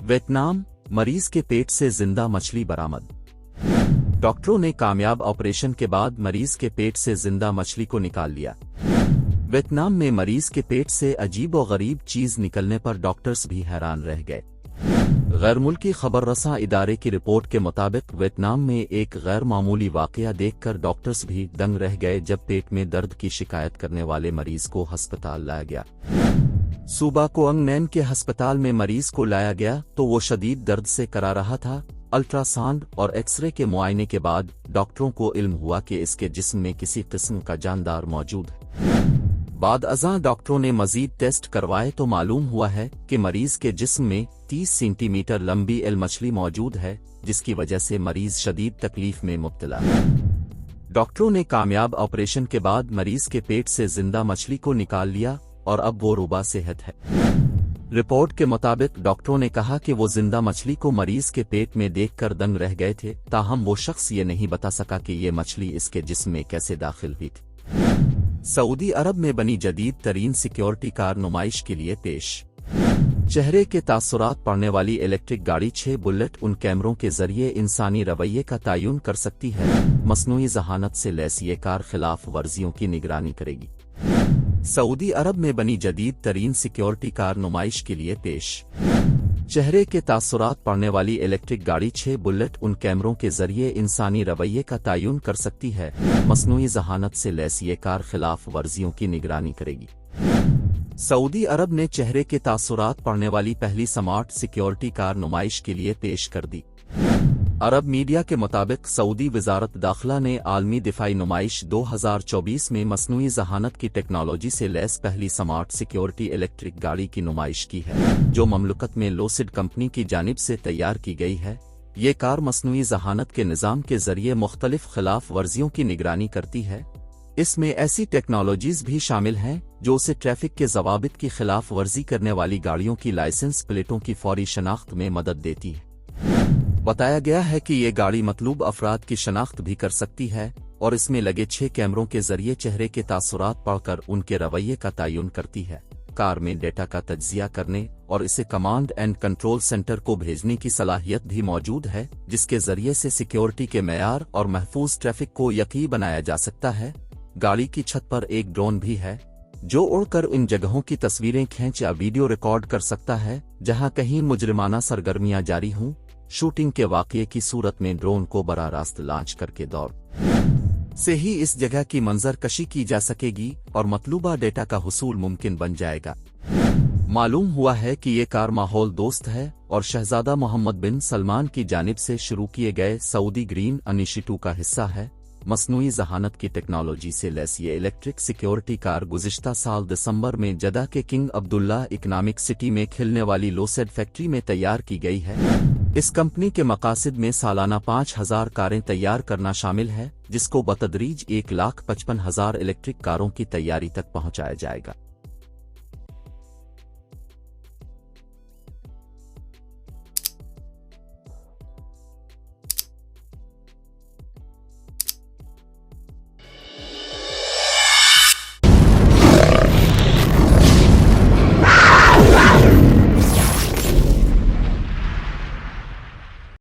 Vietnam, मरीज के पेट से जिंदा मछली बरामद। डॉक्टरों ने कामयाब ऑपरेशन के बाद मरीज के पेट से जिंदा मछली को निकाल लिया। वियतनाम में मरीज के पेट से अजीब और गरीब चीज निकलने पर डॉक्टर्स भी हैरान रह गए। गैर मुल्की खबर रसां इदारे की रिपोर्ट के मुताबिक वियतनाम में एक गैर मामूली वाकया देखकर डॉक्टर्स भी दंग रह गए जब पेट में दर्द की शिकायत करने वाले मरीज को अस्पताल लाया गया। सूबा कोंग नैन के अस्पताल में मरीज को लाया गया तो वो शदीद दर्द से करा रहा था। अल्ट्रासाउंड और एक्सरे के मुआयने के बाद डॉक्टरों को इल्म हुआ कि इसके जिस्म में किसी किस्म का जानदार मौजूद है। बाद अज़ां डॉक्टरों ने मजीद टेस्ट करवाए तो मालूम हुआ है कि मरीज के जिस्म में 30 सेंटीमीटर लंबी एल मछली मौजूद है, जिसकी वजह से मरीज शदीद तकलीफ में मुब्तला है। डॉक्टरों ने कामयाब ऑपरेशन के बाद मरीज के पेट से जिंदा मछली को निकाल लिया और अब वो रुबा सेहत है। रिपोर्ट के मुताबिक डॉक्टरों ने कहा कि वो जिंदा मछली को मरीज के पेट में देखकर दंग रह गए थे, ताहम वो शख्स ये नहीं बता सका कि ये मछली इसके जिस्म में कैसे दाखिल हुई थी। सऊदी अरब में बनी जदीद तरीन सिक्योरिटी कार नुमाइश के लिए पेश। चेहरे के तासुरात पड़ने वाली इलेक्ट्रिक गाड़ी 6 बुलेट उन कैमरों के जरिए इंसानी रवैये का तयन कर सकती है। मसनूई जहानत से लैस ये कार खिलाफ वर्जियों की निगरानी करेगी। सऊदी अरब में बनी जदीद तरीन सिक्योरिटी कार नुमाइश के लिए पेश। चेहरे के तासुरात पड़ने वाली इलेक्ट्रिक गाड़ी 6 बुलेट उन कैमरों के जरिए इंसानी रवैये का तयन कर सकती है। मसनूई जहानत से लैस ये कार खिलाफ वर्जियों की निगरानी करेगी। सऊदी अरब ने चेहरे के तासुरात पड़ने वाली पहली स्मार्ट सिक्योरिटी कार नुमाइश के लिए पेश कर दी। अरब मीडिया के मुताबिक सऊदी वजारत दाखिला ने आलमी दिफाई नुमाइश 2024 में मसनूई जहानत की टेक्नोलॉजी से लैस पहली स्मार्ट सिक्योरिटी इलेक्ट्रिक गाड़ी की नुमाइश की है, जो ममलकत में लोसिड कंपनी की जानिब से तैयार की गई है। ये कार मसनूई जहानत के निज़ाम के जरिए मुख्तलिफ खिलाफ वर्जियों की निगरानी करती है। इसमें ऐसी टेक्नोलॉजीज भी शामिल हैं जो उसे ट्रैफिक के ज़वाबित की खिलाफ वर्जी करने वाली गाड़ियों की लाइसेंस प्लेटों की फौरी शनाख्त में मदद देती है। बताया गया है कि ये गाड़ी मतलूब अफराद की शनाख्त भी कर सकती है और इसमें लगे 6 कैमरों के जरिए चेहरे के तासुरात पढ़कर उनके रवैये का तयन करती है। कार में डेटा का तज्जिया करने और इसे कमांड एंड कंट्रोल सेंटर को भेजने की सलाहियत भी मौजूद है, जिसके जरिए से सिक्योरिटी के मेयार और महफूज ट्रैफिक को यकीनी बनाया जा सकता है। गाड़ी की छत पर एक ड्रोन भी है जो उड़कर इन जगहों की तस्वीरें खींच या वीडियो रिकॉर्ड कर सकता है जहां कहीं मुजरिमाना सरगर्मियां जारी हों। शूटिंग के वाक़ये की सूरत में ड्रोन को बराह रास्त लॉन्च करके दौर से ही इस जगह की मंजर कशी की जा सकेगी और मतलूबा डेटा का हुसूल मुमकिन बन जाएगा। मालूम हुआ है कि ये कार माहौल दोस्त है और शहजादा मोहम्मद बिन सलमान की जानिब से शुरू किए गए सऊदी ग्रीन इनिशिएटिव का हिस्सा है। मसनूई जहानत की टेक्नोलॉजी से लैस ये इलेक्ट्रिक सिक्योरिटी कार गुज़िश्ता साल दिसंबर में जद्दा के किंग अब्दुल्ला इकनॉमिक सिटी में खिलने वाली लोसेड फैक्ट्री में तैयार की गई है। इस कंपनी के मकासद में सालाना 5000 कारें तैयार करना शामिल है, जिसको बतदरीज 1,55,000 इलेक्ट्रिक कारों की तैयारी तक पहुंचाया जाएगा।